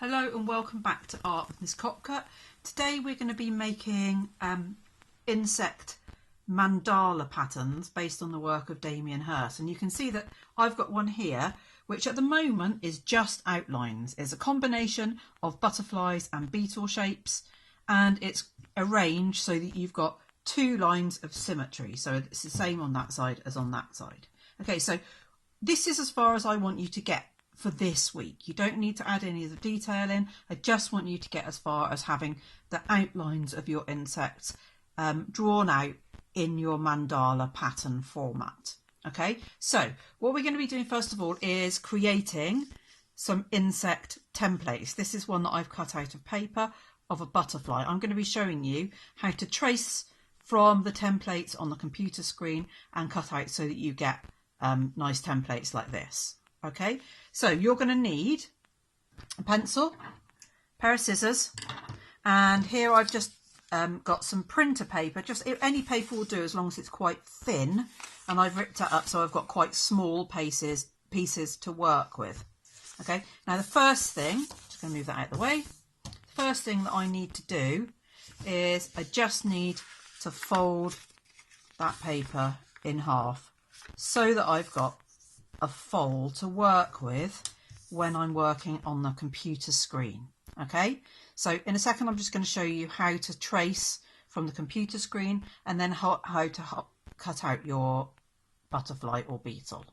Hello and welcome back to Art with Miss Kopka. Today we're going to be making insect mandala patterns based on the work of Damien Hirst, and you can see that I've got one here which at the moment is just outlines. It's a combination of butterflies and beetle shapes, and it's arranged so that you've got two lines of symmetry, so it's the same on that side as on that side. Okay, so this is as far as I want you to get for this week. You don't need to add any of the detail in. I just want you to get as far as having the outlines of your insects drawn out in your mandala pattern format. Okay, so what we're going to be doing first of all is creating some insect templates. This is one that I've cut out of paper of a butterfly. I'm going to be showing you how to trace from the templates on the computer screen and cut out so that you get nice templates like this. Okay, so you're going to need a pencil, a pair of scissors, and here I've just got some printer paper. Just any paper will do as long as it's quite thin, and I've ripped it up so I've got quite small pieces to work with. Okay, now the first thing, just going to move that out of the way. The first thing that I need to do is I just need to fold that paper in half so that I've got a fold to work with when I'm working on the computer screen. Okay, so in a second I'm just going to show you how to trace from the computer screen and then how to cut out your butterfly or beetle.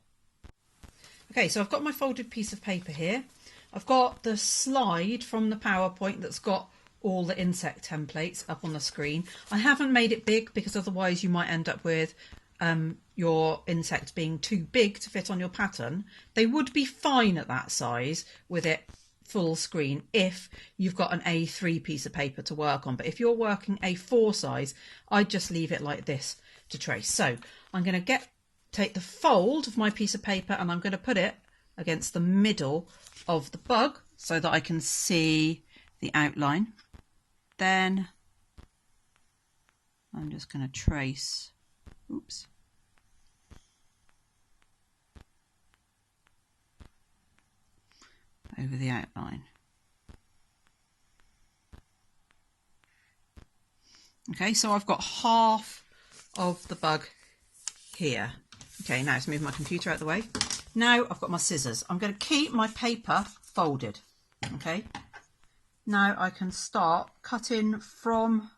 Okay, so I've got my folded piece of paper here. I've got the slide from the PowerPoint that's got all the insect templates up on the screen. I haven't made it big because otherwise you might end up with your insect being too big to fit on your pattern. They would be fine at that size with it full screen if you've got an A3 piece of paper to work on, but if you're working A4 size, I'd just leave it like this to trace. So I'm going to take the fold of my piece of paper and I'm going to put it against the middle of the bug so that I can see the outline. Then I'm just going to trace, oops, over the outline. Okay, so I've got half of the bug here. Okay, now let's move my computer out of the way. Now I've got my scissors. I'm going to keep my paper folded. Okay, now I can start cutting from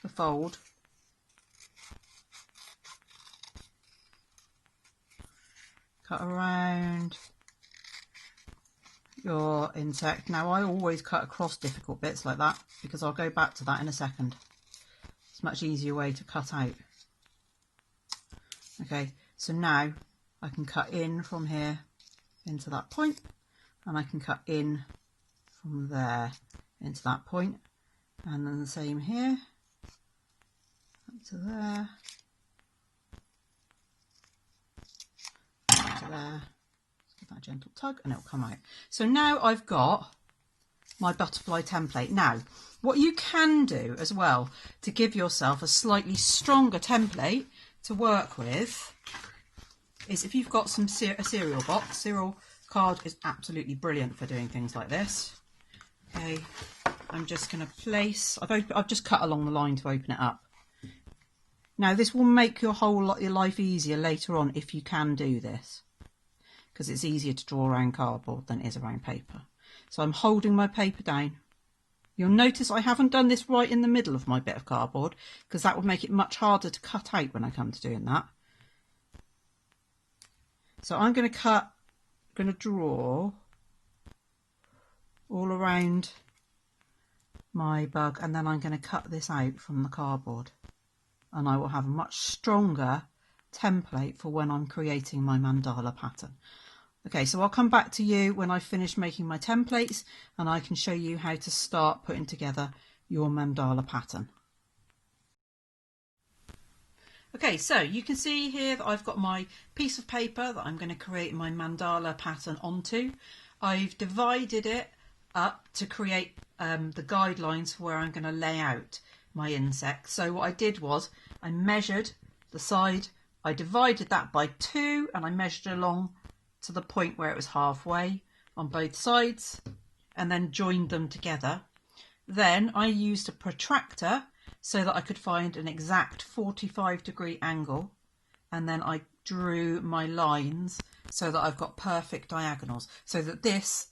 the fold cut around your insect. Now I always cut across difficult bits like that because I'll go back to that in a second. It's a much easier way to cut out. Okay, so now I can cut in from here into that point, and I can cut in from there into that point, and then the same here up to there, up to there. Give that a gentle tug and it'll come out. So now I've got my butterfly template. Now what you can do as well to give yourself a slightly stronger template to work with is if you've got a cereal box. Cereal card is absolutely brilliant for doing things like this. Okay, I'm just going to place, I've just cut along the line to open it up. Now this will make your life easier later on if you can do this, because it's easier to draw around cardboard than it is around paper. So I'm holding my paper down. You'll notice I haven't done this right in the middle of my bit of cardboard because that would make it much harder to cut out when I come to doing that. So I'm going to draw all around my bug, and then I'm going to cut this out from the cardboard, and I will have a much stronger template for when I'm creating my mandala pattern. Okay, so I'll come back to you when I've finished making my templates and I can show you how to start putting together your mandala pattern. Okay, so you can see here that I've got my piece of paper that I'm going to create my mandala pattern onto. I've divided it up to create the guidelines for where I'm going to lay out my insect. So what I did was I measured the side, I divided that by 2, and I measured along to the point where it was halfway on both sides, and then joined them together. Then I used a protractor so that I could find an exact 45-degree angle, and then I drew my lines so that I've got perfect diagonals, so that this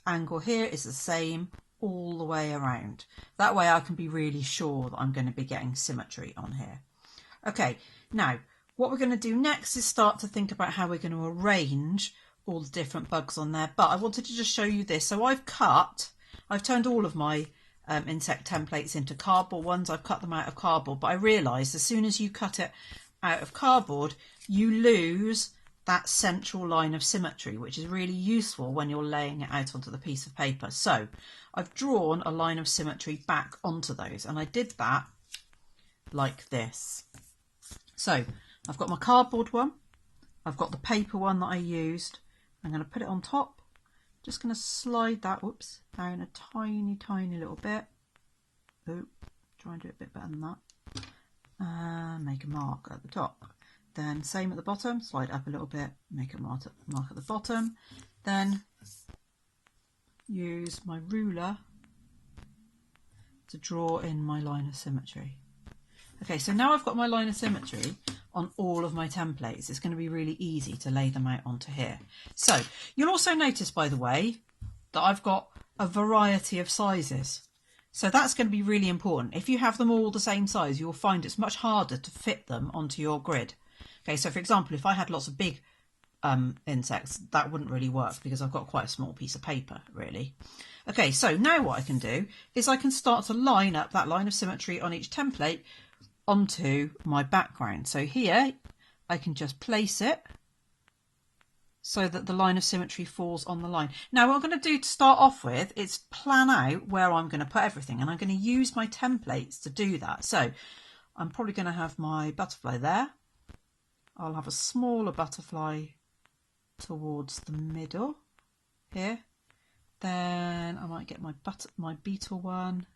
angle here is the same all the way around. That way I can be really sure that I'm going to be getting symmetry on here. Okay, now what we're going to do next is start to think about how we're going to arrange all the different bugs on there, but I wanted to just show you this. So I've turned all of my insect templates into cardboard ones. I've cut them out of cardboard, but I realised as soon as you cut it out of cardboard, you lose that central line of symmetry, which is really useful when you're laying it out onto the piece of paper. So I've drawn a line of symmetry back onto those, and I did that like this. So I've got my cardboard one, I've got the paper one that I used. I'm going to put it on top. Just going to slide that, whoops, down a tiny little bit. Oh, try and do it a bit better than that. Make a mark at the top. Then same at the bottom, slide up a little bit, make a mark at the bottom. Then use my ruler to draw in my line of symmetry. Okay, so now I've got my line of symmetry on all of my templates. It's going to be really easy to lay them out onto here. So you'll also notice, by the way, that I've got a variety of sizes. So that's going to be really important. If you have them all the same size, you'll find it's much harder to fit them onto your grid. Okay, so for example, if I had lots of big insects, that wouldn't really work because I've got quite a small piece of paper, really. Okay, so now what I can do is I can start to line up that line of symmetry on each template onto my background. So here I can just place it so that the line of symmetry falls on the line. Now what I'm going to do to start off with is plan out where I'm going to put everything, and I'm going to use my templates to do that. So I'm probably going to have my butterfly there. I'll have a smaller butterfly towards the middle here. Then I might get my beetle one,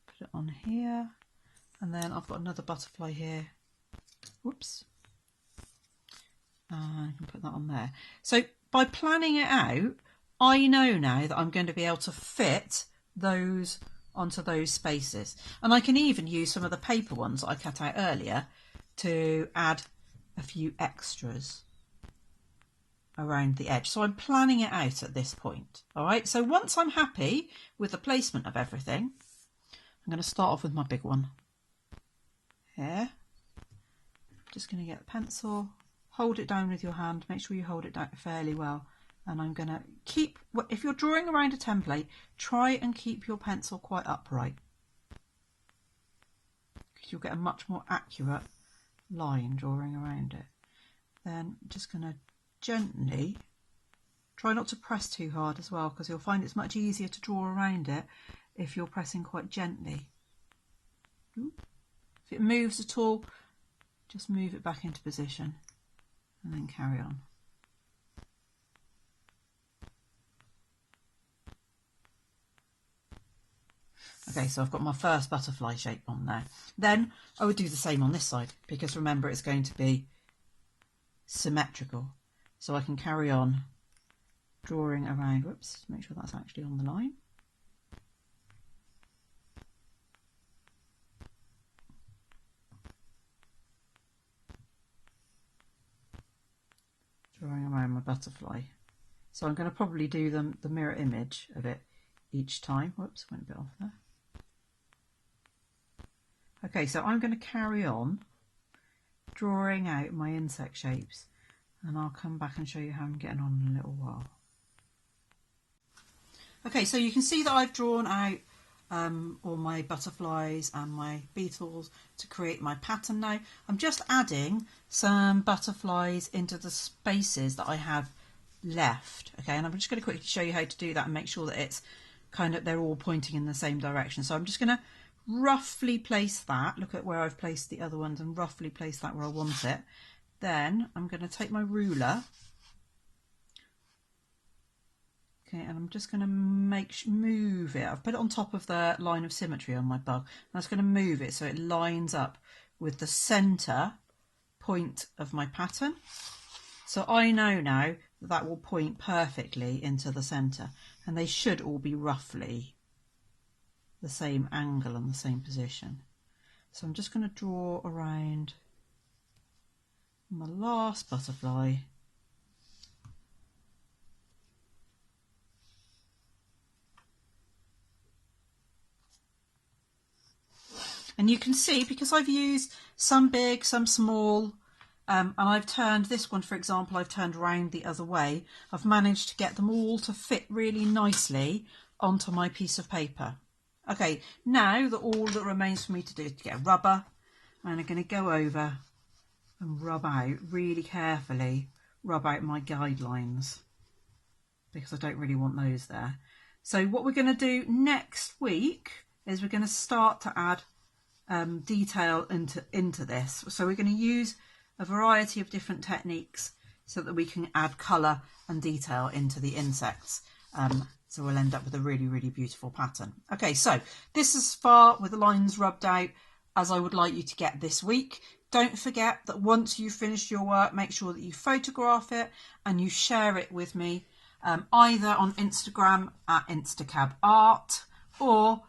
put it on here, and then I've got another butterfly here. Whoops. I can put that on there. So by planning it out, I know now that I'm going to be able to fit those onto those spaces. And I can even use some of the paper ones that I cut out earlier to add a few extras around the edge. So I'm planning it out at this point. All right, so once I'm happy with the placement of everything, I'm going to start off with my big one here. Just going to get the pencil, hold it down with your hand, make sure you hold it down fairly well. And I'm going to keep, if you're drawing around a template, try and keep your pencil quite upright, because you'll get a much more accurate line drawing around it. Then I'm just going to gently, try not to press too hard as well, because you'll find it's much easier to draw around it if you're pressing quite gently. If it moves at all, just move it back into position and then carry on. Okay, so I've got my first butterfly shape on there. Then I would do the same on this side, because remember it's going to be symmetrical. So I can carry on drawing around, whoops, make sure that's actually on the line. Drawing around my butterfly. So I'm going to probably do the mirror image of it each time. Whoops, went a bit off there. Okay, so I'm going to carry on drawing out my insect shapes, and I'll come back and show you how I'm getting on in a little while. Okay, so you can see that I've drawn out all my butterflies and my beetles to create my pattern now. I'm just adding some butterflies into the spaces that I have left. Okay, and I'm just going to quickly show you how to do that and make sure that it's kind of, they're all pointing in the same direction. So I'm just going to roughly place that, look at where I've placed the other ones, and roughly place that where I want it. Then I'm going to take my ruler, okay, and I'm just going to move it. I've put it on top of the line of symmetry on my bug. That's going to move it so it lines up with the centre point of my pattern. So I know now that will point perfectly into the centre, and they should all be roughly the same angle and the same position. So I'm just going to draw around my last butterfly. And you can see, because I've used some big, some small, and I've turned this one, for example, I've turned round the other way, I've managed to get them all to fit really nicely onto my piece of paper. Okay, now all that remains for me to do is to get a rubber, and I'm going to go over and rub out, really carefully, rub out my guidelines, because I don't really want those there. So what we're going to do next week is we're going to start to add detail into this. So we're going to use a variety of different techniques so that we can add colour and detail into the insects. So we'll end up with a really, really beautiful pattern. Okay, so this is as far with the lines rubbed out as I would like you to get this week. Don't forget that once you've finished your work, make sure that you photograph it and you share it with me, either on Instagram at instacabart, or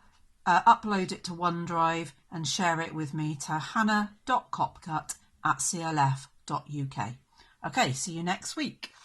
upload it to OneDrive and share it with me to hannah.copcut@clf.uk. Okay, see you next week.